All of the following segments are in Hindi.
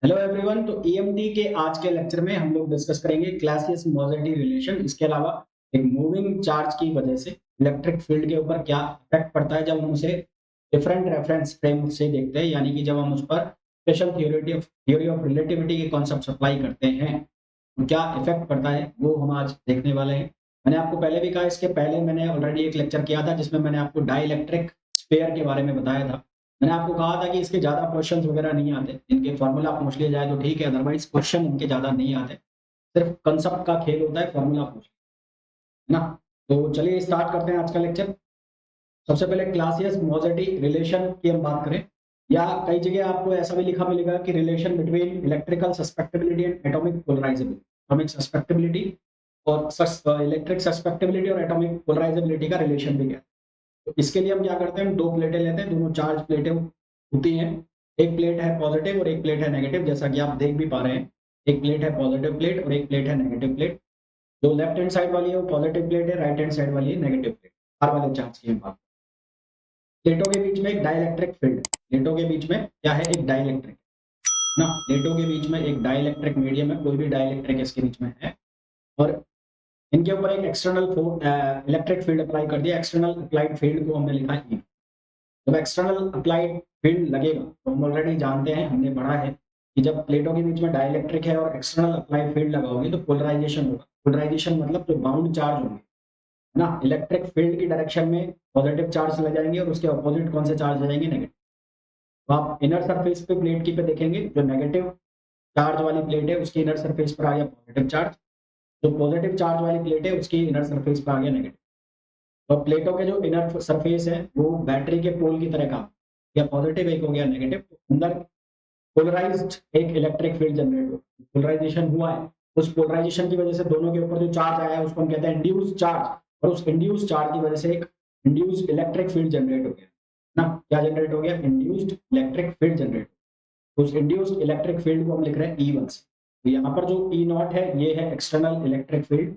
Hello everyone. तो ईएमटी के आज के लेक्चर में हम लोग डिस्कस करेंगे क्लासियस मोजेटी रिलेशन। इसके अलावा एक मूविंग चार्ज की वजह से इलेक्ट्रिक फील्ड के ऊपर क्या इफेक्ट पड़ता है जब हम उसे डिफरेंट रेफरेंस फ्रेम से देखते हैं, यानी कि जब हम उस पर स्पेशल थ्योरी ऑफ रिलेटिविटी के कॉन्सेप्ट अप्लाई करते हैं तो क्या इफेक्ट पड़ता है वो हम आज देखने वाले हैं। मैंने आपको पहले भी कहा, इसके पहले मैंने ऑलरेडी एक लेक्चर किया था जिसमें मैंने आपको डाइलेक्ट्रिक स्फीयर के बारे में बताया था। मैंने आपको कहा था कि इसके ज्यादा क्वेश्चंस वगैरह नहीं आते, इनके फॉर्मूला पूछ लिया जाए तो ठीक है, अदरवाइज क्वेश्चन इनके ज्यादा नहीं आते। सिर्फ कंसेप्ट का खेल होता है, फॉर्मूला पूछ ना। तो चलिए स्टार्ट करते हैं आज का लेक्चर। सबसे पहले क्लासियस मोजेटी रिलेशन की हम बात करें, या कई जगह आपको ऐसा भी लिखा मिलेगा कि relation between electrical susceptibility and atomic polarisability. Atomic susceptibility और इलेक्ट्रिक सस्पेक्टिबिलिटी और एटॉमिक पोलराइजेबिलिटी का रिलेशन भी क्या। तो इसके लिए हम क्या करते हैं, दो प्लेटें लेते हैं, दोनों चार्ज प्लेटें होती हैं। एक प्लेट है पॉजिटिव और एक प्लेट है नेगेटिव, जैसा कि आप देख भी पा रहे हैं। एक प्लेट है पॉजिटिव प्लेट और एक प्लेट है नेगेटिव प्लेट। जो लेफ्ट हैंड साइड वाली है वो पॉजिटिव प्लेट है, राइट हैंड साइड वाली है नेगेटिव प्लेट। आर वाले चार्ज की हम बात। प्लेटों के बीच में एक डाइलेक्ट्रिक फील्ड, प्लेटों के बीच में क्या है, एक डाइलेक्ट्रिक ना। प्लेटों के बीच में एक डाइलेक्ट्रिक मीडियम है, कोई भी डाइलेक्ट्रिक इसके बीच में है। और इनके ऊपर एक एक्सटर्नल इलेक्ट्रिक फील्ड अप्लाई कर दिया। एक्सटर्नल अप्लाइड फील्ड को हमने लिखा है। जब एक्सटर्नल अप्लाइड फील्ड लगेगा तो हम ऑलरेडी जानते हैं, हमने पढ़ा है कि जब प्लेटों के बीच में डाइलेक्ट्रिक है और एक्सटर्नल अप्लाइड फील्ड लगाओगे तो पोलराइजेशन होगा। पोलराइजेशन मतलब जो बाउंड चार्ज होंगे ना, इलेक्ट्रिक फील्ड की डायरेक्शन में पॉजिटिव चार्ज लग जाएंगे और उसके अपोजिट कौन से चार्ज आ जाएंगे, नेगेटिव। तो आप इनर सरफेस पे प्लेट की पे देखेंगे, जो नेगेटिव चार्ज वाली प्लेट है उसकी इनर सरफेस पर आ गया पॉजिटिव चार्ज। जो पॉजिटिव चार्ज वाली प्लेट है उसकी इनर सरफेस पर आ गया नेगेटिव। तो प्लेटों के जो इनर सरफेस है वो बैटरी के पोल की तरह काम, या पॉजिटिव एक हो गया नेगेटिव, अंदर पोलराइज्ड एक इलेक्ट्रिक फील्ड जनरेट हो, पोलराइजेशन हुआ है। उस पोलराइजेशन की वजह से दोनों के ऊपर जो चार्ज आया है उसको हम कहते हैं इंड्यूस चार्ज, और उस इंड्यूस चार्ज की वजह से एक इंड्यूस्ड इलेक्ट्रिक फील्ड जनरेट हो गया ना। क्या जनरेट हो गया, इंड्यूस्ड इलेक्ट्रिक फील्ड जनरेट। उस इंड्यूस्ड इलेक्ट्रिक फील्ड को हम लिख रहे हैं E1 से। तो यहाँ पर जो E नॉट है ये है एक्सटर्नल इलेक्ट्रिक फील्ड।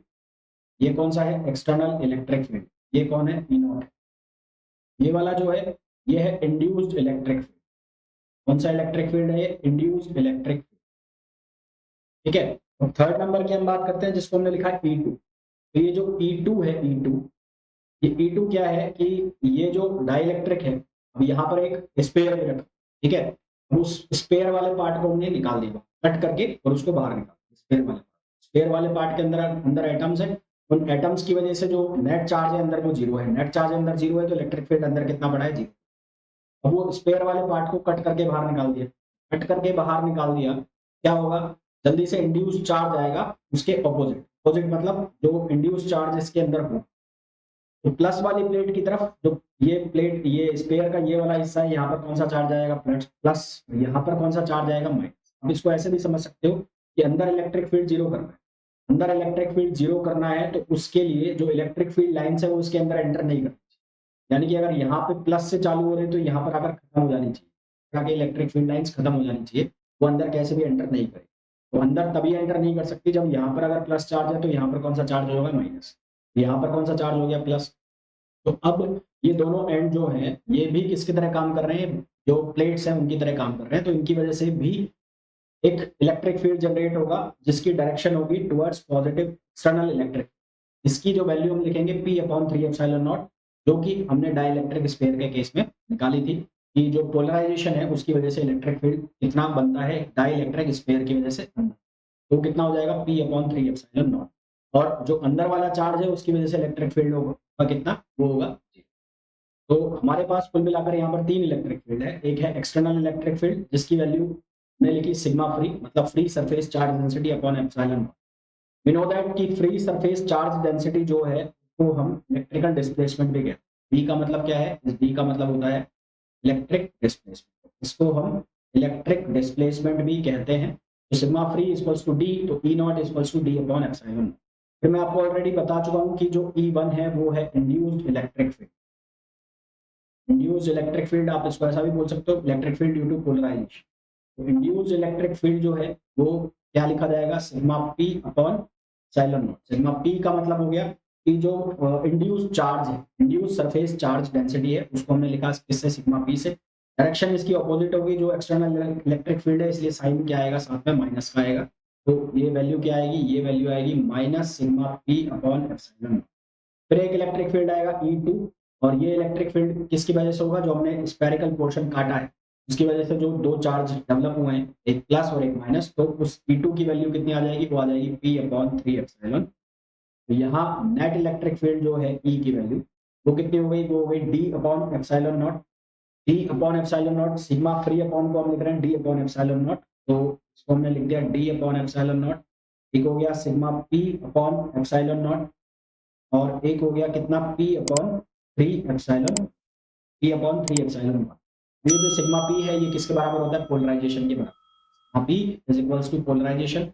ये कौन सा है, एक्सटर्नल इलेक्ट्रिक फील्ड। ये कौन है, E नॉट। ये वाला जो है ये है इंड्यूस्ड इलेक्ट्रिक फील्ड। कौन सा इलेक्ट्रिक फील्ड है, ये इंड्यूस्ड इलेक्ट्रिक फील्ड। ठीक है। तो थर्ड नंबर की हम बात करते हैं जिसको हमने लिखा है E2। तो ये जो E2 है, E2, ये E2 क्या है कि ये जो डाइलेक्ट्रिक है, अब यहाँ पर एक स्पेयर में रखा, ठीक है। उस स्पेयर वाले पार्ट को हमने निकाल दिया, कट करके, और उसको बाहर निकाल। स्पेयर वाले पार्ट के अंदर अंदर एटम्स है। उन एटम्स की वजह से जो नेट चार्ज है अंदर वो जीरो है। नेट चार्ज अंदर जीरो है तो इलेक्ट्रिक फील्ड अंदर कितना बड़ा है, जीरो। अब वो स्पेयर वाले पार्ट को कट करके बाहर निकाल दिया। कट करके बाहर निकाल दिया, क्या होगा, जल्दी से इंड्यूस चार्ज आएगा उसके ऑपोजिट। ऑपोजिट मतलब जो इंड्यूस चार्ज इसके अंदर हो, तो प्लस वाली प्लेट की तरफ, जो ये प्लेट, ये स्पेयर का ये वाला हिस्सा है, यहाँ पर कौन सा चार्ज आएगा, प्लस प्लस। यहाँ पर कौन सा चार्ज आएगा, माइनस। अब इसको ऐसे भी समझ सकते हो कि अंदर इलेक्ट्रिक फील्ड जीरो करना है। अंदर इलेक्ट्रिक फील्ड जीरो करना है तो उसके लिए जो इलेक्ट्रिक फील्ड लाइन्स है वो इसके अंदर एंटर नहीं करती। यानी कि अगर यहाँ पे प्लस से चालू हो रहे तो यहाँ पर आकर खत्म हो जानी चाहिए, ताकि इलेक्ट्रिक फील्ड लाइन्स खत्म हो जानी चाहिए। वो अंदर कैसे भी एंटर नहीं करे। तो अंदर तभी एंटर नहीं कर सकती जब यहाँ पर अगर प्लस चार्ज है तो यहाँ पर कौन सा चार्ज होगा, माइनस। यहाँ पर कौन सा चार्ज हो गया, प्लस। तो अब ये दोनों एंड जो हैं ये भी किसकी तरह काम कर रहे हैं, जो प्लेट्स हैं उनकी तरह काम कर रहे हैं। तो इनकी वजह से भी एक इलेक्ट्रिक फील्ड जनरेट होगा जिसकी डायरेक्शन होगी टुवर्ड्स पॉजिटिव एक्सटर्नल इलेक्ट्रिक। इसकी जो वैल्यू हम लिखेंगे P/3 एप्सिलॉन नॉट, जो कि हमने डाइलेक्ट्रिक स्फीयर के केस में निकाली थी कि जो पोलराइजेशन है उसकी वजह से इलेक्ट्रिक फील्ड कितना बनता है डाइलेक्ट्रिक स्फीयर की वजह से, तो कितना हो जाएगा P/3 एप्सिलॉन नॉट। और जो अंदर वाला चार्ज है उसकी वजह से इलेक्ट्रिक फील्ड होगा कितना, वो होगा। तो हमारे पास कुल मिलाकर यहाँ पर तीन इलेक्ट्रिक फील्ड है। एक है एक्सटर्नल इलेक्ट्रिक फील्ड जिसकी वैल्यू मैंने लिखी सिग्मा फ्री, मतलब free surface charge density upon epsilon. We know that कि फ्री सरफेस चार्ज डेंसिटी जो है वो हम इलेक्ट्रिकल डिस्प्लेसमेंट भी कहते हैं। डी का मतलब क्या है, डी का मतलब होता है इलेक्ट्रिक डिस्प्लेसमेंट। इसको हम इलेक्ट्रिक डिस्प्लेसमेंट भी कहते हैं। तो sigma free equals to D, तो E not equals to D upon epsilon. फिर मैं आपको ऑलरेडी बता चुका हूँ कि जो E1 है वो है induced electric field. Induced electric field आप इसको ऐसा भी बोल सकते हो, electric field due to polarisation. तो इंड्यूस्ड इलेक्ट्रिक फील्ड जो है वो क्या लिखा जाएगा, sigma P upon epsilon naught. Sigma P का मतलब हो गया कि जो इंड्यूस्ड चार्ज है, इंड्यूस्ड सरफेस चार्ज डेंसिटी है, उसको हमने लिखा किससे, सिग्मा पी से। डायरेक्शन इसकी ऑपोजिट होगी, जो एक्सटर्नल इलेक्ट्रिक फील्ड है, इसलिए साइन क्या आएगा, साथ में माइनस का आएगा। तो ये वैल्यू क्या आएगी, ये वैल्यू आएगी minus sigma P upon epsilon. फिर एक इलेक्ट्रिक फील्ड आएगा E2, और ये इलेक्ट्रिक फील्ड किसकी वजह से होगा, जो हमने स्फेरिकल पोर्शन काटा है उसकी वजह से जो दो चार्ज डेवलप हुए हैं, एक प्लस और एक माइनस, तो उस E2 की वैल्यू कितनी आ जाएगी, वो आ जाएगी P अपॉन 3 एप्सिलॉन। तो यहाँ नेट इलेक्ट्रिक फील्ड जो है E की वैल्यू वो कितनी हो गई, वो हो गई D upon epsilon not. D upon epsilon naught, sigma free upon को हम लिख रहे हैं डी अपॉन एप्सिलॉन नॉट, तो इसको हमने लिख दिया डी अपॉन एप्सिलॉन नॉट। एक हो गया sigma P upon epsilon naught, और एक हो गया कितना, P upon 3 epsilon, P upon 3 epsilon naught. ये जो सिग्मा पी है ये किसके बराबर होता है, पोलराइजेशन के बराबर। P is equals to polarisation.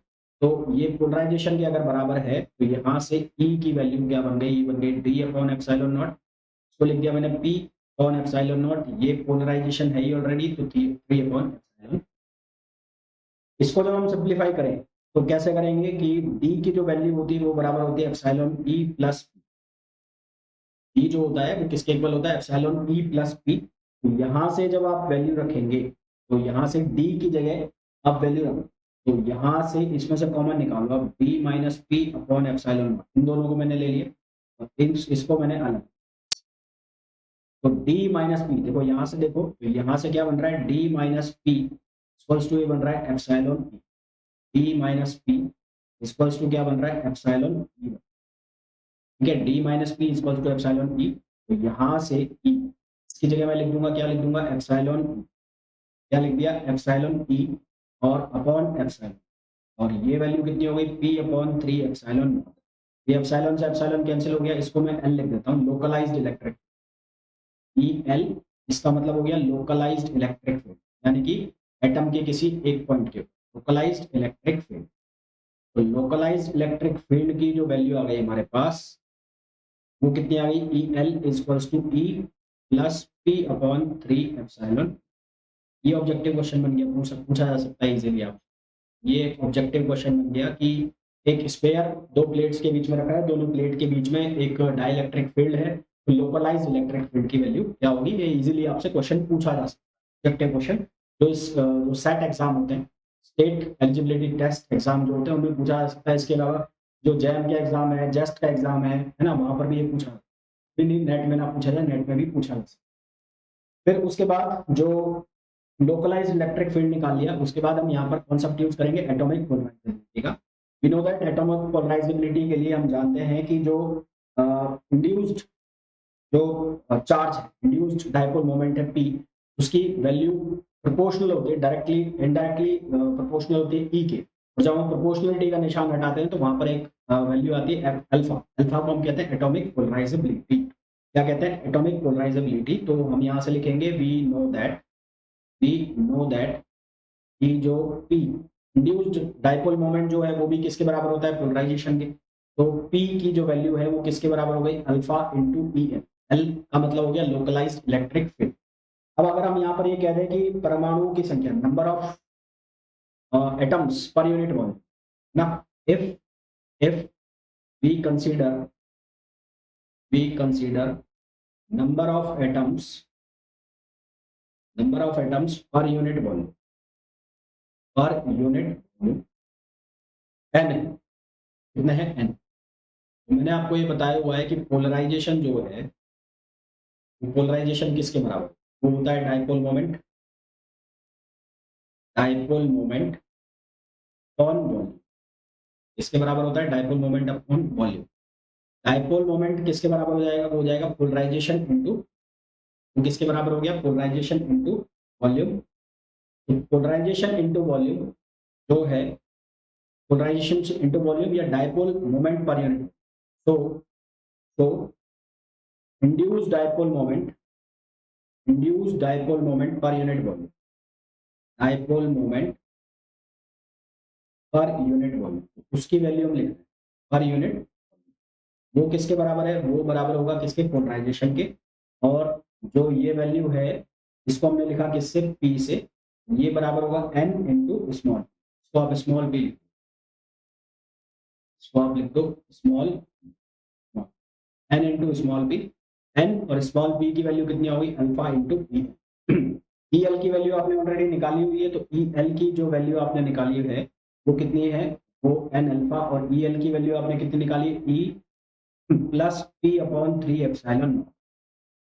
तो ये पोलराइजेशन के अगर बराबर है तो यहाँ से ई की वैल्यू क्या बन गई, बन गई डी अपॉन एप्सिलॉन नॉट। इसको लिख दिया मैंने पी अपॉन एप्सिलॉन नॉट, ये पोलराइजेशन है ही ऑलरेडी, तो 3 अपॉन एप्सिलॉन। इसको जब हम सिंप्लीफाई करें तो कैसे करेंगे कि डी की जो वैल्यू होती है वो बराबर होती है एप्सिलॉन ई प्लस ई, जो होता है वो किसके इक्वल होता है, एप्सिलॉन ई प्लस पी। तो यहाँ से जब आप वैल्यू रखेंगे तो यहाँ से डी की जगह आप वैल्यू रखो, तो यहाँ से इसमें से कॉमन निकालो अब, D minus P upon epsilon, इन दोनों को मैंने ले लिया और इसको मैंने अलग। तो d माइनस पी, देखो यहाँ से देखो, तो यहाँ से क्या बन रहा है, d minus P equals to ये बन रहा है epsilon E. d minus P equals to क्या बन रहा है, एप्सिलॉन ई। ठीक है, d minus P equals to epsilon E. तो यहाँ से e इसकी जगह मैं लिख दूंगा, क्या लिख दूंगा, एप्सिलॉन, क्या लिख दिया, एप्सिलॉन ई और अपॉन एप्सिलॉन, और ये वैल्यू कितनी हो गई, p अपॉन 3 एप्सिलॉन। ये एप्सिलॉन से एप्सिलॉन कैंसिल हो गया, इसको मैं l लिख देता हूँ, लोकलाइज्ड इलेक्ट्रिक EL, इसका मतलब हो गया लोकलाइज्ड इलेक्ट्रिक फील्ड, यानी कि एटम के किसी एक पॉइंट के लोकलाइज्ड इलेक्ट्रिक फील्ड। तो लोकलाइज्ड इलेक्ट्रिक फील्ड की जो वैल्यू आ गई हमारे पास, वो कितनी आ गई, EL equals to E plus P upon 3 epsilon. ये ऑब्जेक्टिव क्वेश्चन बन गया, पूछा जा सकता है इजीली आप। ये एक ऑब्जेक्टिव क्वेश्चन बन गया कि एक स्पेयर दो प्लेट्स के बीच में रखा है, दोनों प्लेट के बीच में एक डाइलेक्ट्रिक फील्ड है, तो लोकलाइज्ड इलेक्ट्रिक फील्ड की वैल्यू क्या होगी, ये इजीली आपसे क्वेश्चन पूछा जा सकता है। ऑब्जेक्टिव क्वेश्चन जो इस जो सेट एग्जाम होते हैं, स्टेट एलिजिबिलिटी टेस्ट एग्जाम जो होते हैं, उनमें पूछा जा सकता है। इसके अलावा जो जैम का एग्जाम है, जेस्ट का एग्जाम है ना, वहां पर भी ये पूछा, नहीं नेट में ना पूछा जाए, नेट में भी पूछा जा सकता है। फिर उसके बाद जो लोकलाइज्ड इलेक्ट्रिक फील्ड निकाल लिया, उसके बाद हम यहाँ पर कॉन्सेप्ट यूज करेंगे एटॉमिक पोलराइजेबिलिटी का। We know that atomic polarisability के लिए हम जानते हैं कि जो इंड्यूस्ड जो चार्ज है, इंड्यूस्ड डाइपोल मोमेंट है P, उसकी वैल्यू प्रोपोर्शनल होती है, डायरेक्टली इनडायरेक्टली प्रोपोर्शनल होती है E के। और जब हम प्रोपोर्शनलिटी का निशान हटाते हैं तो वहां पर एक वैल्यू आती है अल्फा। अल्फा को हम कहते हैं एटॉमिक पोलराइजेबिलिटी। क्या कहते हैं, एटॉमिक पोलराइजेबिलिटी। तो हम यहाँ से लिखेंगे वी नो दैट कि जो P इंड्यूस्ड डाइपोल मोमेंट जो है वो भी किसके बराबर होता है, पोलराइजेशन के। तो P की जो वैल्यू है वो किसके बराबर हो गई, अल्फा इंटू EL। एल का मतलब हो गया लोकलाइज्ड इलेक्ट्रिक फील्ड। अब अगर हम यहाँ पर ये कह दें कि परमाणुओं की संख्या, number of atoms per unit volume ना, if if we consider number of atoms per unit volume, N है, कितने हैं एन। मैंने आपको ये बताया हुआ है कि पोलराइजेशन जो है, पोलराइजेशन किसके बराबर, वो होता है डाइपोल मोमेंट ऑन वॉल्यूम। इसके बराबर होता है dipole moment upon volume. Dipole moment किसके बराबर हो जाएगा, वो हो जाएगा पोलराइजेशन इनटू, तो किसके बराबर हो गया, polarisation into volume. Polarisation into volume जो है, पोलराइजेशन इनटू वॉल्यूम या डाइपोल मोमेंट पर यूनिट। तो तो induced dipole moment per unit volume, dipole moment per unit volume, उसकी वैल्यू हम लिख रहे हैं पर यूनिट, वो किसके बराबर है, वो बराबर होगा किसके, पोलराइजेशन के। और जो ये वैल्यू है इसको हमने लिखा किससे, P से, ये बराबर होगा n इंटू स्मॉल, इसको आप स्मॉल p, इसको आप लिख दो small n into small p। n और स्मॉल p की वैल्यू कितनी होगी, alpha into p। E L की वैल्यू आपने ऑलरेडी निकाली हुई है, तो ई एल की जो वैल्यू आपने निकाली है वो कितनी है, वो एन अल्फा, और ई एल की वैल्यू आपने कितनी निकाली, E plus P upon 3 epsilon naught,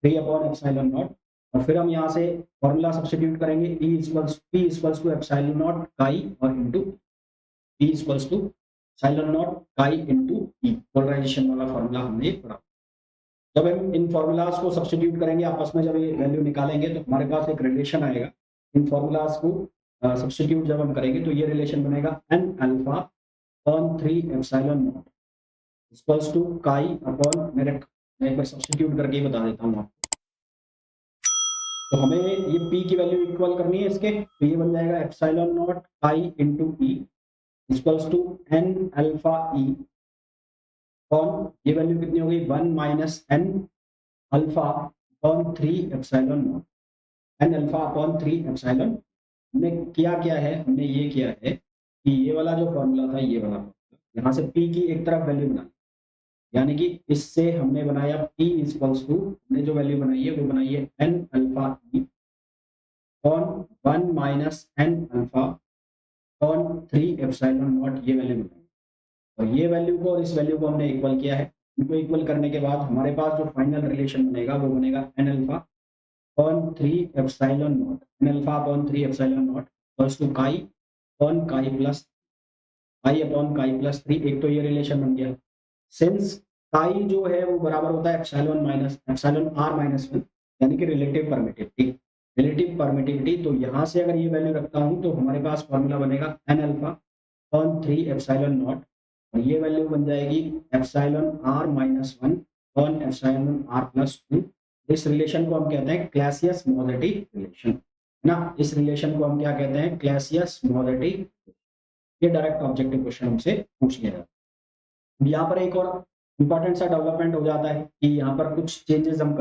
3 upon epsilon naught. और फिर हम यहाँ से फॉर्मूला सब्स्टिट्यूट करेंगे, E equals P equals to epsilon naught chi और into P equals to epsilon naught chi into E, polarisation वाला फॉर्मूला हमने पढ़ा। जब हम इन फॉर्मूलाज को सब्स्टिट्यूट करेंगे आपस में, जब ये वैल्यू निकालेंगे तो हमारे पास एक रिलेशन आएगा। इन फॉर्मूलाज को सब्स्टिट्यूट जब हम करेंगे तो ये रिलेशन बनेगा N alpha upon 3 epsilon naught equals to chi upon, मैं एक बार सब्स्टिट्यूट करके ही बता देता हूँ आपको। तो हमें ये p की वैल्यू इक्वल करनी है इसके, तो ये बन जाएगा epsilon naught chi into E equals to N alpha E upon, ये वैल्यू कितनी हो गई, 1 minus N alpha upon 3 epsilon naught, N alpha upon 3 epsilon. हमने किया क्या है, हमने ये किया है कि ये वाला जो फॉर्मूला था, ये वाला फॉर्मूला यहाँ से p की एक तरफ वैल्यू बना, यानी कि इससे हमने बनाया p इक्वल्स टू, हमने जो वैल्यू बनाई है वो बनाई है N alpha E upon 1 minus N alpha upon 3 epsilon naught, ये वैल्यू बनाई। और ये वैल्यू को और इस वैल्यू को हमने इक्वल किया है। इनको इक्वल करने के बाद हमारे पास जो फाइनल रिलेशन बनेगा वो बनेगा N alpha upon 3 epsilon naught, N alpha upon 3 epsilon naught equals to chi upon chi plus, chi upon chi plus 3। एक तो ये रिलेशन बन गया। सिंस काई जो है वो बराबर होता है epsilon minus epsilon R minus 1, यानी कि रिलेटिव परमिटिविटी, रिलेटिव परमिटिविटी। तो यहाँ से अगर ये वैल्यू रखता हूँ तो हमारे पास फॉर्मूला बनेगा N alpha upon 3 epsilon naught, और ये वैल्यू बन जाएगी epsilon R minus 1 upon epsilon R plus 2। इस रिलेशन को हम कहते हैं क्लासियस मोजेटी रिलेशन, है ना। इस रिलेशन को हम क्या कहते हैं, क्लासियस मोजेटी। ये डायरेक्ट ऑब्जेक्टिव क्वेश्चन हमसे पूछ लिया जाता है। यहाँ पर एक और इंपॉर्टेंट सा डेवलपमेंट हो जाता है कि यहाँ पर कुछ चेंजेस हम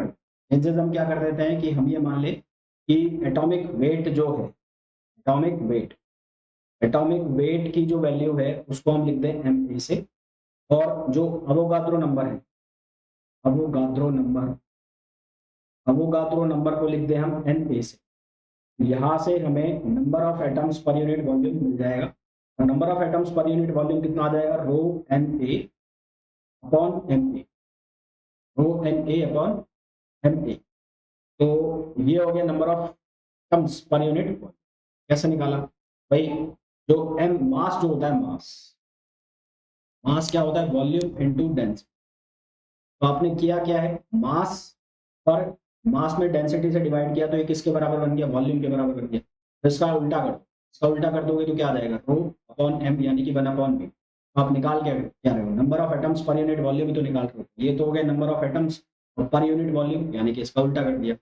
क्या कर देते हैं कि हम ये मान लें कि एटॉमिक वेट जो है, एटॉमिक वेट की जो वैल्यू है उसको हम लिख दें एम ए से, और जो अवोगाद्रो नंबर है, अवोगाद्रो नंबर को लिख दें हम एन ए से। यहाँ से हमें number of atoms per unit volume मिल जाएगा, और number of atoms per unit volume कितना आ जाएगा, rho N A upon M A, rho N A upon M A. तो ये हो गया number of atoms per unit. कैसे निकाला भाई, जो एम मास जो होता है, मास क्या होता है, वॉल्यूम इनटू डेंसिटी। तो आपने किया क्या है, मास पर मास में डेंसिटी से डिवाइड किया तो ये किसके बराबर बन गया, वॉल्यूम के बराबर बन गया। तो इसका उल्टा कर दोगे तो क्या आ जाएगा, रो अपॉन एम, यानी कि 1 अपॉन बी। आप निकाल क्या रहे हो, number of atoms per unit volume ही तो निकाल रहे हो। ये तो हो गया number of atoms per unit volume, यानी कि इसका उल्टा कर दिया।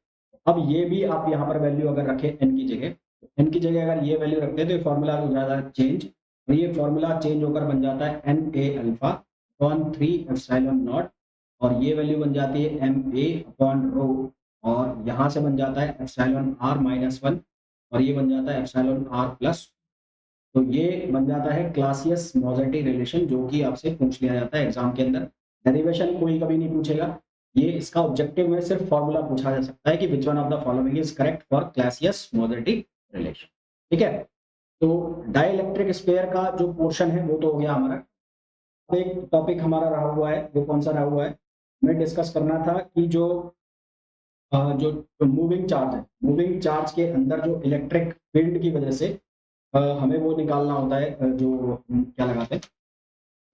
अब ये भी आप यहाँ पर वैल्यू अगर रखें एन की जगह, एन की जगह अगर ये वैल्यू रखते हैं तो ये फॉर्मूला हो जाता है चेंज, तो ये फॉर्मूला चेंज होकर बन जाता है N A alpha upon 3 epsilon naught, और ये वैल्यू बन जाती है एम ए अपॉन रो, और यहाँ से बन जाता है एप्सिलॉन आर माइनस 1, और ये बन जाता है एप्सिलॉन आर प्लस। तो ये बन जाता है क्लासियस मोजेटी रिलेशन, जो कि आपसे पूछ लिया जाता है एग्जाम के अंदर। डेरिवेशन कोई कभी नहीं पूछेगा, ये इसका ऑब्जेक्टिव में सिर्फ फॉर्मूला पूछा जा सकता है कि which one of the following is correct for Clausius Mossotti relation. ठीक है, तो डाइलेक्ट्रिक स्फीयर का जो पोर्शन है वो तो हो गया हमारा। अब एक टॉपिक हमारा रहा हुआ है, वो कौन सा रहा हुआ है, हमें डिस्कस करना था कि जो जो मूविंग चार्ज है, मूविंग चार्ज के अंदर जो इलेक्ट्रिक फील्ड की वजह से हमें वो निकालना होता है, जो क्या लगाते हैं,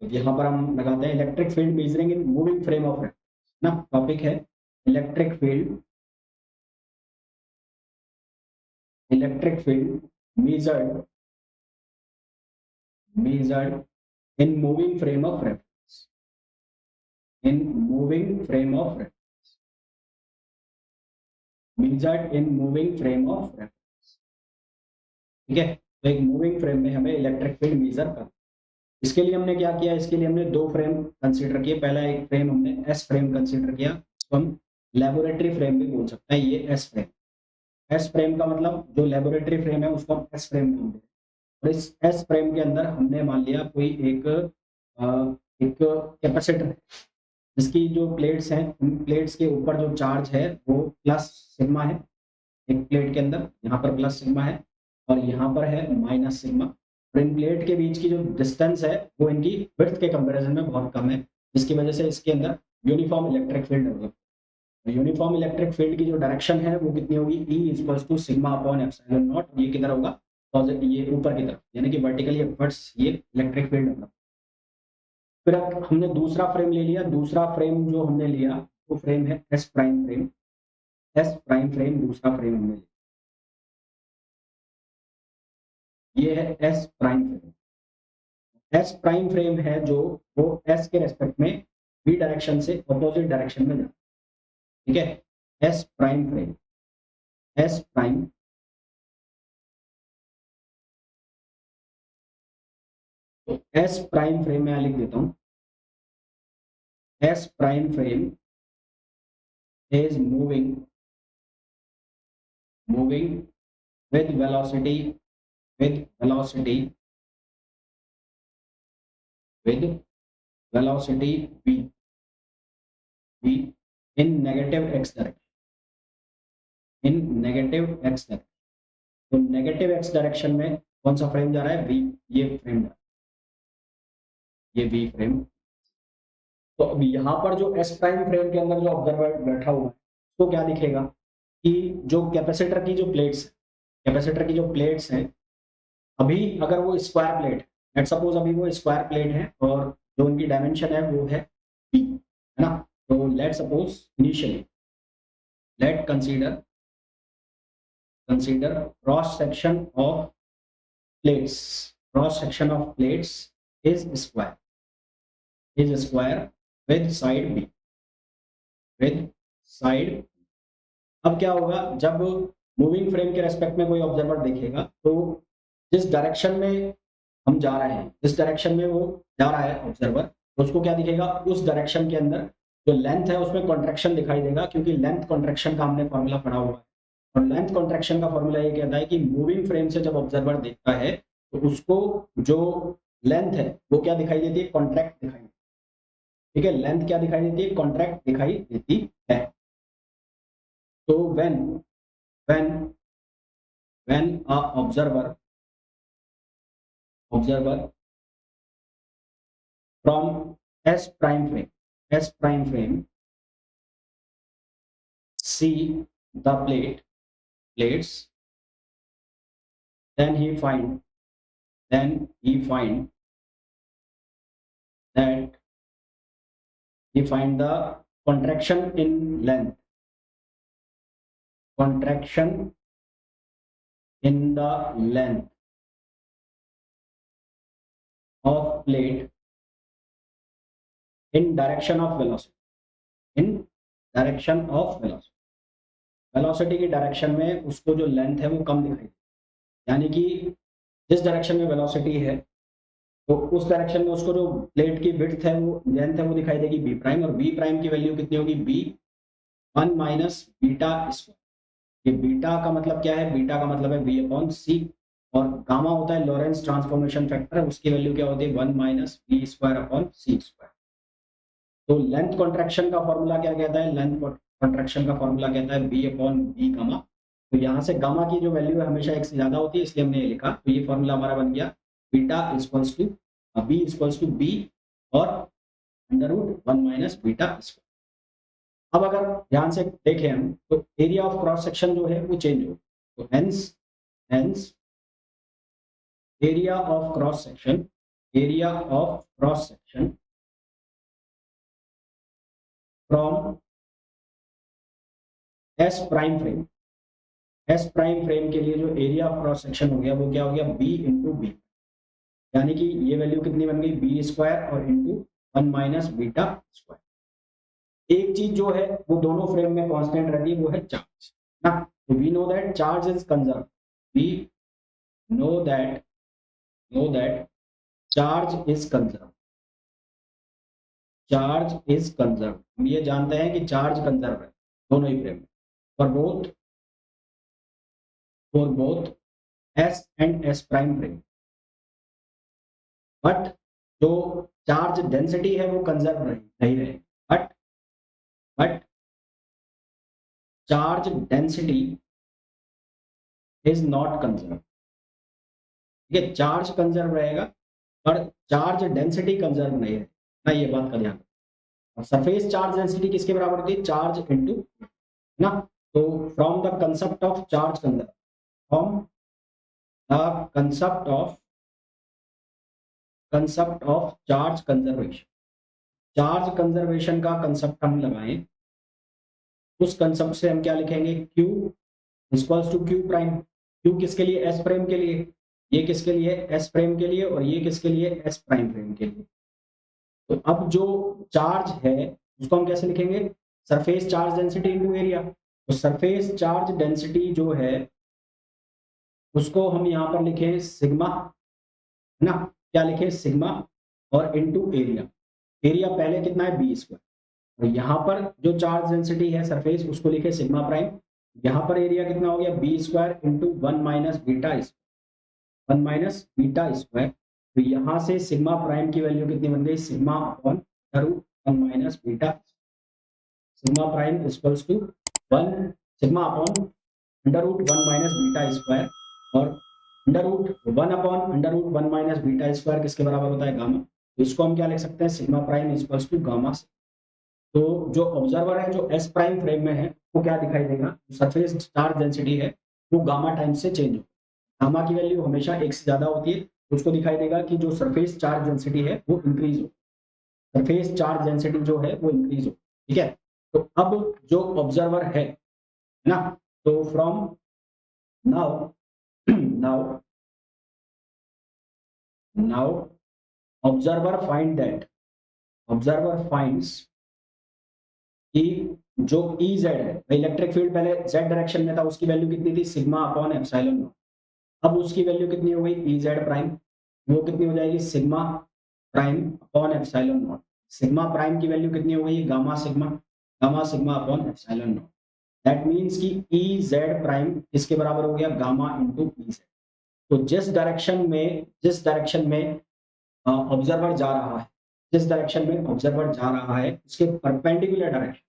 तो यहाँ पर हम लगाते हैं electric field measuring in moving frame of reference ना। टॉपिक है electric field, measured in moving frame of reference, in moving frame of reference, measured in moving frame of reference. ठीक है, तो एक मूविंग फ्रेम में हमें इलेक्ट्रिक फील्ड मेजर करना। इसके लिए हमने क्या किया, इसके लिए हमने दो फ्रेम कंसीडर किए। पहला एक फ्रेम हमने एस फ्रेम कंसीडर किया, तो हम लेबोरेटरी फ्रेम भी बोल सकते हैं, ये एस फ्रेम। एस फ्रेम का मतलब जो लेबोरेटरी फ्रेम है उसको हम एस फ्रेम बोलते हैं। और इस एस फ्रेम के अंदर हमने मान लिया कोई एक कैपेसिटर है, जिसकी जो प्लेट्स हैं, उन प्लेट्स के ऊपर जो चार्ज है वो प्लस सिग्मा है, एक प्लेट के अंदर, यहाँ पर प्लस सिग्मा है और यहाँ पर है माइनस सिग्मा। और इन प्लेट के बीच की जो डिस्टेंस है वो इनकी विड्थ के कंपैरिजन में बहुत कम है, जिसकी वजह से इसके अंदर uniform electric field develop. Uniform electric field की जो डायरेक्शन है वो कितनी होगी, E equals to sigma upon epsilon naught. ये किधर होगा, पॉजिटिव, ये ऊपर की तरफ, यानी कि वर्टिकली अपवर्ड्स ये इलेक्ट्रिक फील्ड डेवलप। फिर अब हमने दूसरा फ्रेम ले लिया। दूसरा फ्रेम जो हमने लिया वो फ्रेम है S prime frame. S prime frame दूसरा फ्रेम हमने लिया, ये है S prime frame. S prime frame है जो वो एस के रेस्पेक्ट में बी डायरेक्शन से अपोजिट डायरेक्शन में जाता है, ठीक है। S prime frame, S prime, तो एस प्राइम फ्रेम में लिख देता हूं, S prime frame is moving with velocity with velocity v in negative x direction, in negative x direction। तो नेगेटिव x डायरेक्शन में कौन सा फ्रेम जा रहा है, v, ये फ्रेम जा रहा है, ये v फ्रेम। तो अब यहाँ पर जो s प्राइम फ्रेम के अंदर जो ऑब्जर्वर बैठा हुआ है तो क्या दिखेगा कि जो कैपेसिटर की जो प्लेट्स, कैपेसिटर की जो प्लेट्स हैं, अभी अगर वो स्क्वायर प्लेट, लेट्स सपोज अभी वो स्क्वायर प्लेट है और जो उनकी डायमेंशन है वो है p, है ना। तो let suppose initially late consider cross section of plates, cross section of plates is square with side b, with side. अब क्या होगा, जब मूविंग फ्रेम के रेस्पेक्ट में कोई ऑब्जर्वर देखेगा तो जिस डायरेक्शन में हम जा रहे हैं, जिस डायरेक्शन में वो जा रहा है ऑब्जर्वर, तो उसको क्या दिखेगा, उस डायरेक्शन के अंदर जो लेंथ है उसमें कॉन्ट्रैक्शन दिखाई देगा, क्योंकि लेंथ कॉन्ट्रैक्शन का हमने फॉर्मूला पढ़ा हुआ है। और लेंथ कॉन्ट्रैक्शन का फॉर्मूला ये कहता है कि मूविंग फ्रेम से जब ऑब्जर्वर देखता है तो उसको जो लेंथ है वो क्या दिखाई देती है, कॉन्ट्रैक्ट दिखाई देती है, ठीक है। लेंथ क्या दिखाई देती है, कॉन्ट्रैक्ट दिखाई देती है। तो when when a observer from s prime frame see the plates, then he find that he find the contraction in length, contraction in the length of plate in direction of velocity, in direction of velocity, velocity की डायरेक्शन में उसको जो लेंथ है वो कम दिखाई दे, यानी कि जिस डायरेक्शन में वेलोसिटी है तो उस डायरेक्शन में उसको जो प्लेट की विड्थ है वो लेंथ है वो दिखाई देगी बी प्राइम, और बी प्राइम की वैल्यू कितनी होगी, बी 1 माइनस बीटा स्क्वायर। ये बीटा का मतलब क्या है, बीटा का मतलब है वी अपॉन सी, और गामा होता है लॉरेंस ट्रांसफॉर्मेशन फैक्टर, उसकी वैल्यू क्या होती है 1 minus B square upon C square. तो लेंथ कॉन्ट्रैक्शन का फॉर्मूला क्या कहता है, लेंथ कॉन्ट्रैक्शन का फॉर्मूला कहता है बी अपॉन बी गामा। तो यहाँ से गामा की जो वैल्यू है हमेशा एक से ज्यादा होती है, इसलिए हमने ये लिखा। तो ये फॉर्मूला हमारा बन गया beta equals to B equals to B और under root 1 minus beta square. अब अगर ध्यान से देखें हम तो एरिया ऑफ क्रॉस सेक्शन जो है वो चेंज हो, तो hence area of cross section from S prime frame, S prime frame के लिए जो एरिया ऑफ क्रॉस सेक्शन हो गया वो क्या हो गया, बी इंटू बी, यानी कि ये वैल्यू कितनी बन गई, बी स्क्वायर और इंटू 1 माइनस बीटा स्क्वायर। एक चीज जो है वो दोनों फ्रेम में कांस्टेंट रहती है, वो है चार्ज ना। तो we know that charge is conserve, we know that charge is conserve, हम ये जानते हैं कि चार्ज कंजर्व है दोनों ही फ्रेम में, for both S and S prime frame. But जो चार्ज डेंसिटी है वो कंजर्व नहीं रहे, but charge density is not conserve. ठीक है, चार्ज कंजर्व रहेगा पर चार्ज डेंसिटी कंजर्व नहीं है ना, ये बात का ध्यान रखना। सरफेस चार्ज डेंसिटी किसके बराबर होती है? चार्ज इनटू ना। तो from the concept of charge conserve, from the concept of charge conservation, charge conservation का कंसेप्ट हम लगाएं, उस कंसेप्ट से हम क्या लिखेंगे? Q equals to Q prime. Q किसके लिए? एस प्राइम के लिए। ये किसके लिए? एस प्राइम के लिए। और ये किसके लिए? एस प्राइम प्राइम के लिए। तो अब जो चार्ज है उसको हम कैसे लिखेंगे? Surface charge density into area. तो सरफेस चार्ज डेंसिटी जो है उसको हम यहाँ पर लिखे सिग्मा, है ना? क्या लिखे? सिग्मा और इनटू एरिया। एरिया पहले कितना है? B square. और यहाँ पर जो चार्ज डेंसिटी है सरफेस उसको लिखे सिग्मा प्राइम। यहाँ पर एरिया कितना हो गया? B square into one minus beta square, one minus beta square. तो यहाँ से सिग्मा प्राइम की वैल्यू कितनी बन गई? Sigma upon root one minus beta. Sigma prime equals to one, sigma upon under root one minus beta square. और under root one upon under root one minus beta square किसके बराबर होता है? गामा। तो इसको हम क्या लिख सकते हैं? Sigma prime equals to gamma. तो जो ऑब्जर्वर है जो एस प्राइम फ्रेम में है वो क्या दिखाई देगा? सरफेस चार्ज डेंसिटी है वो गामा टाइम से चेंज हो, गामा की वैल्यू हमेशा एक से ज्यादा होती है। उसको दिखाई देगा कि जो सरफेस चार्ज डेंसिटी है वो इंक्रीज हो, सरफेस चार्ज डेंसिटी जो है वो इंक्रीज हो। ठीक है, तो अब जो ऑब्जर्वर है ना, तो from now now now observer find that, observer finds कि जो ई जेड है, इलेक्ट्रिक फील्ड पहले जेड डायरेक्शन में था, उसकी वैल्यू कितनी थी? Sigma upon epsilon not. अब उसकी वैल्यू कितनी हो गई? ई जेड प्राइम, वो कितनी हो जाएगी? Sigma prime upon epsilon naught. Sigma prime की वैल्यू कितनी हो गई? Gamma sigma, gamma sigma upon epsilon not. That means कि ई जेड प्राइम किसके बराबर हो गया? Gamma into E Z. तो जिस डायरेक्शन में ऑब्जर्वर जा रहा है, जिस डायरेक्शन में ऑब्जर्वर जा रहा है उसके परपेंडिकुलर डायरेक्शन,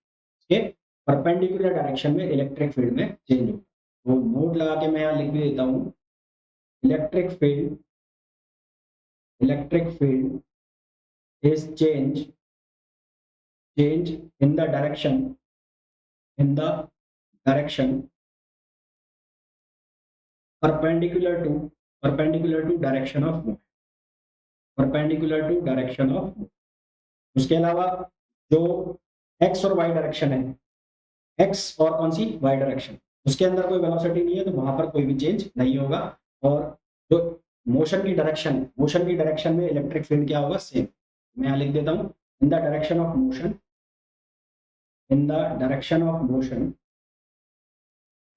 के परपेंडिकुलर डायरेक्शन में इलेक्ट्रिक फील्ड में चेंज हो। तो नोट लगा के मैं यहाँ लिख भी देता हूँ, electric field, electric field is change in the direction, in the direction perpendicular to direction of move, perpendicular to direction of move. उसके अलावा जो एक्स और वाई डायरेक्शन है, एक्स और कौन सी? वाई डायरेक्शन, उसके अंदर कोई वेलोसिटी नहीं है तो वहां पर कोई भी चेंज नहीं होगा। और जो मोशन की डायरेक्शन है, मोशन की डायरेक्शन में इलेक्ट्रिक फील्ड क्या होगा? सेम। मैं यहाँ लिख देता हूँ, इन the direction of motion, in the direction of motion,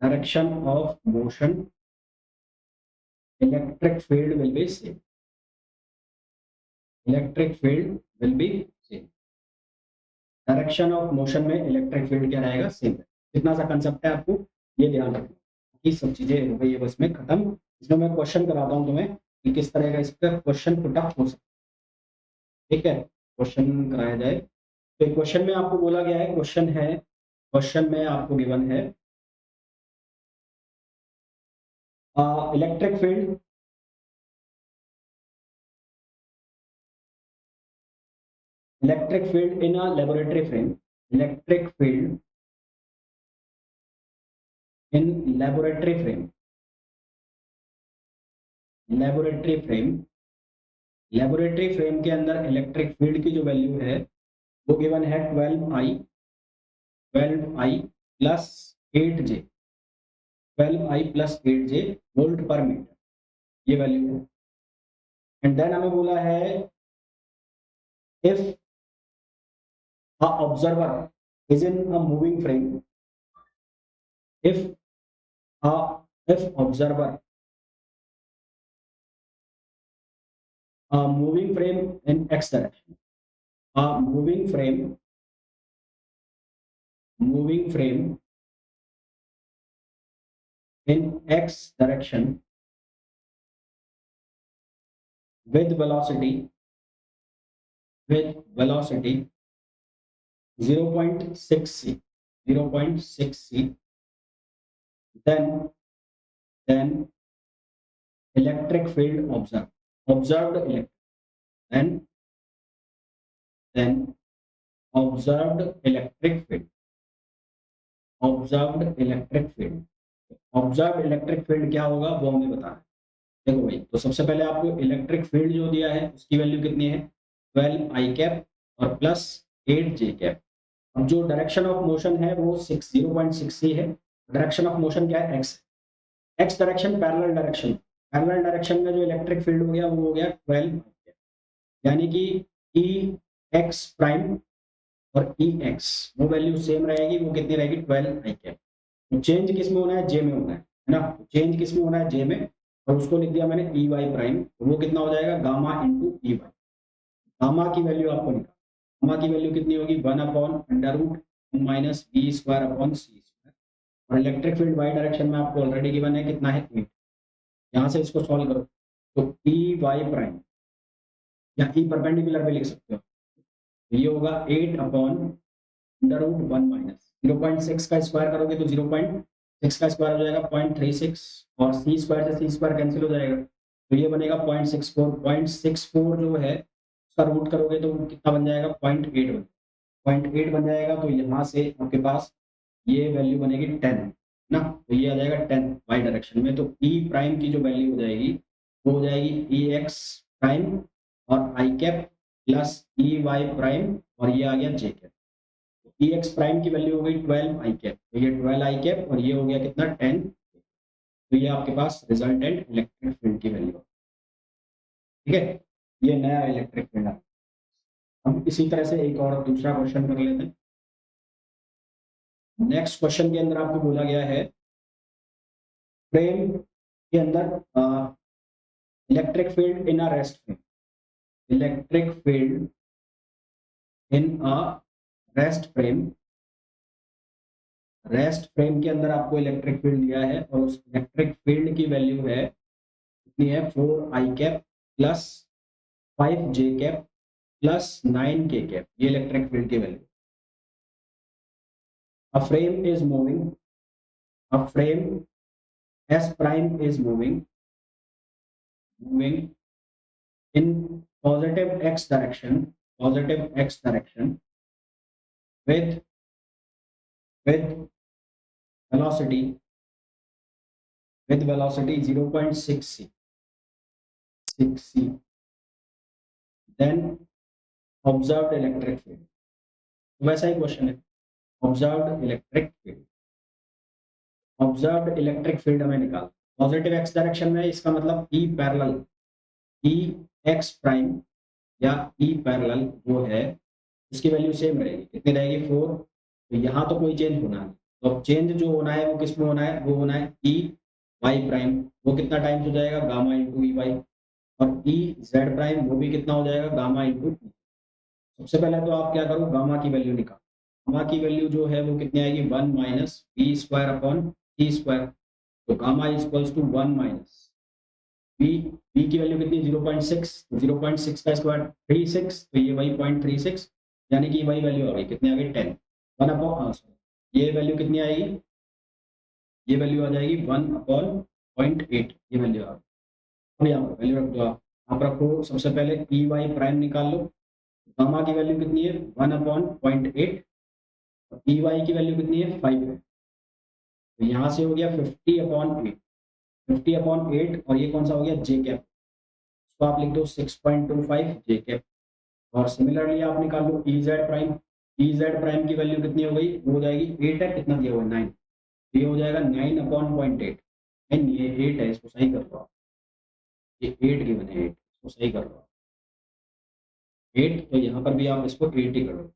direction of motion electric field will be same, electric field will be same. Direction of motion में इलेक्ट्रिक फील्ड क्या रहेगा? सेम। कितना सा कंसेप्ट है आपको ये ध्यान रखना। ये सब चीजें हो गई है बस में खत्म। इसमें मैं क्वेश्चन कराता हूँ तुम्हें कि किस तरह का इस पर क्वेश्चन पुट अप हो सकता है। ठीक है, क्वेश्चन कराया जाए। तो क्वेश्चन में आपको बोला गया है, क्वेश्चन है, क्वेश्चन में आपको गिवन है electric field, electric field in a laboratory frame, electric field in laboratory frame, laboratory frame, laboratory frame के अंदर इलेक्ट्रिक फील्ड की जो वैल्यू है वो गिवन है 12i, 12i plus 8j, 12i plus 8j volt पर मीटर, ये वैल्यू है। एंड देन हमें बोला है if a observer is in a moving frame, if a if observer a moving frame in x direction, a moving frame in x direction with velocity 0.6 c, 0.6 c, then then electric field observed electric then observed electric field observe electric field क्या होगा वो हमें बताना है। देखो भाई, तो सबसे पहले आपको इलेक्ट्रिक फील्ड जो दिया है उसकी वैल्यू कितनी है 12 आई कैप और प्लस 8 जे कैप। अब जो डायरेक्शन ऑफ मोशन है वो 0.6 ही है। डायरेक्शन ऑफ मोशन क्या है एक्स डायरेक्शन पैरेलल डायरेक्शन में जो इलेक्ट्रिक फील्ड हो गया वो हो गया 12 यानी कि ई एक्स प्राइम और ई एक्स वो वैल्यू सेम रहेगी, वो कितनी रहेगी 12 आई कैप। चेंज किस में होना है जे में होना है ना, चेंज किस में होना है जे में, और उसको लिख दिया मैंने ई वाई प्राइम, तो वो कितना हो जाएगा gamma into E Y. Gamma की वैल्यू आपको निकाल, गामा की वैल्यू कितनी होगी 1/√1 minus B square upon C square, और इलेक्ट्रिक फील्ड वाई डायरेक्शन में आपको ऑलरेडी गिवन है कितना है 8। यहाँ से इसको सॉल्व करो तो ई वाई प्राइम या ई परपेंडिकुलर भी लिख सकते हो, तो ये होगा 8/√1 माइनस 0.6 का स्क्वायर करोगे तो 0.6 का स्क्वायर हो जाएगा 0.36, और सी स्क्वायर से सी स्क्वायर कैंसिल हो जाएगा, तो ये बनेगा 0.64 जो है उसका रूट करोगे तो कितना बन जाएगा 0.8 बन जाएगा। तो यहाँ से आपके पास ये वैल्यू बनेगी 10 ना, तो ये आ जाएगा 10 वाई डायरेक्शन में। तो ई प्राइम की जो वैल्यू हो जाएगी वो हो जाएगी ई एक्स प्राइम और I cap plus E Y prime, और ये आ गया J cap. E X prime की वैल्यू हो गई 12 आई कैप, तो ये 12 आई कैप और ये हो गया कितना 10, तो ये आपके पास रिजल्टेंट इलेक्ट्रिक फील्ड की वैल्यू। ठीक है, ये नया इलेक्ट्रिक फील्ड है। हम इसी तरह से एक और दूसरा क्वेश्चन कर लेते हैं। नेक्स्ट क्वेश्चन के अंदर आपको बोला गया है फ्रेम के अंदर electric field in a rest frame, electric field in a rest frame के अंदर आपको इलेक्ट्रिक फील्ड दिया है, और उस इलेक्ट्रिक फील्ड की वैल्यू है कितनी है 4 आई कैप प्लस 5 जे कैप प्लस 9 के कैप, ये इलेक्ट्रिक फील्ड की value. A frame is moving, a frame S prime is moving in positive x direction with velocity 0.6 c, then observed electric field। वैसा ही क्वेश्चन है, ऑब्जर्व्ड इलेक्ट्रिक फील्ड हमें निकाल, पॉजिटिव एक्स डायरेक्शन में, इसका मतलब ई पैरेलल ई एक्स प्राइम या ई पैरेलल जो है उसकी वैल्यू सेम रहेगी, कितनी रहेगी 4। तो यहाँ तो कोई चेंज होना नहीं, तो चेंज जो होना है वो किस में होना है, वो होना है ई वाई प्राइम, वो कितना टाइम्स हो जाएगा गामा इंटू ई वाई, और ई जेड प्राइम वो भी कितना हो जाएगा गामा इंटू ई। सबसे पहले तो आप क्या करो गामा की वैल्यू निकालो, गामा की वैल्यू जो है वो कितनी आएगी 1 minus B square upon T square, तो gamma is equals to 1 minus B की वैल्यू कितनी 0.6, 0.6 का स्क्वायर 36, तो ये वही 0.36 यानी कि वही वैल्यू आ गई, कितनी आ गई 10 1 अपॉन, ये वैल्यू कितनी आएगी, ये वैल्यू आ जाएगी 1/0.8, ये वैल्यू आ गई। अब यहाँ पर वैल्यू रख दो, आप रखो सबसे पहले ई वाई प्राइम निकाल लो, गामा की वैल्यू कितनी है 1/0.8, ई वाई की वैल्यू कितनी है 5 है, तो यहाँ से हो गया 50/8 और ये कौन सा हो गया जे कैप, तो आप लिख दो 6.25 जे कैप। और सिमिलरली आप निकाल लो ई जेड प्राइम की वैल्यू कितनी हो गई, वो हो जाएगी 8 है, कितना दिया हुआ 9, ये हो जाएगा 9/0.8, ये 8 है, इसको सही कर लो आप, ये 8 गिवन है 8, इसको सही कर लो 8, तो यहाँ पर भी आप इसको 8 ही कर लो,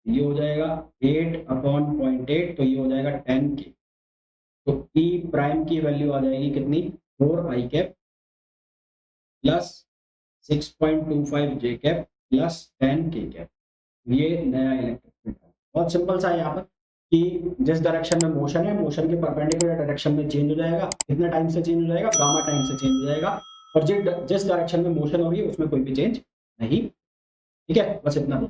ये हो जाएगा 8/0.8, तो ये हो जाएगा 10 के, तो ई प्राइम की वैल्यू आ जाएगी कितनी 4 आई कैप प्लस 6.25 जे कैप प्लस 10 के कैप, ये नया इलेक्ट्रिक फील्ड है। बहुत सिंपल सा है यहाँ पर कि जिस डायरेक्शन में मोशन है, मोशन के परपेंडिकुलर डायरेक्शन में चेंज हो जाएगा, कितने टाइम से चेंज हो जाएगा गामा टाइम से चेंज हो जाएगा, और जिस डायरेक्शन में मोशन हो रही है उसमें कोई भी चेंज नहीं। ठीक है, बस इतना ही।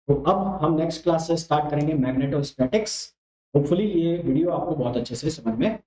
तो अब हम नेक्स्ट क्लास से स्टार्ट करेंगे मैग्नेटोस्टैटिक्स। होपफुली ये वीडियो आपको बहुत अच्छे से समझ में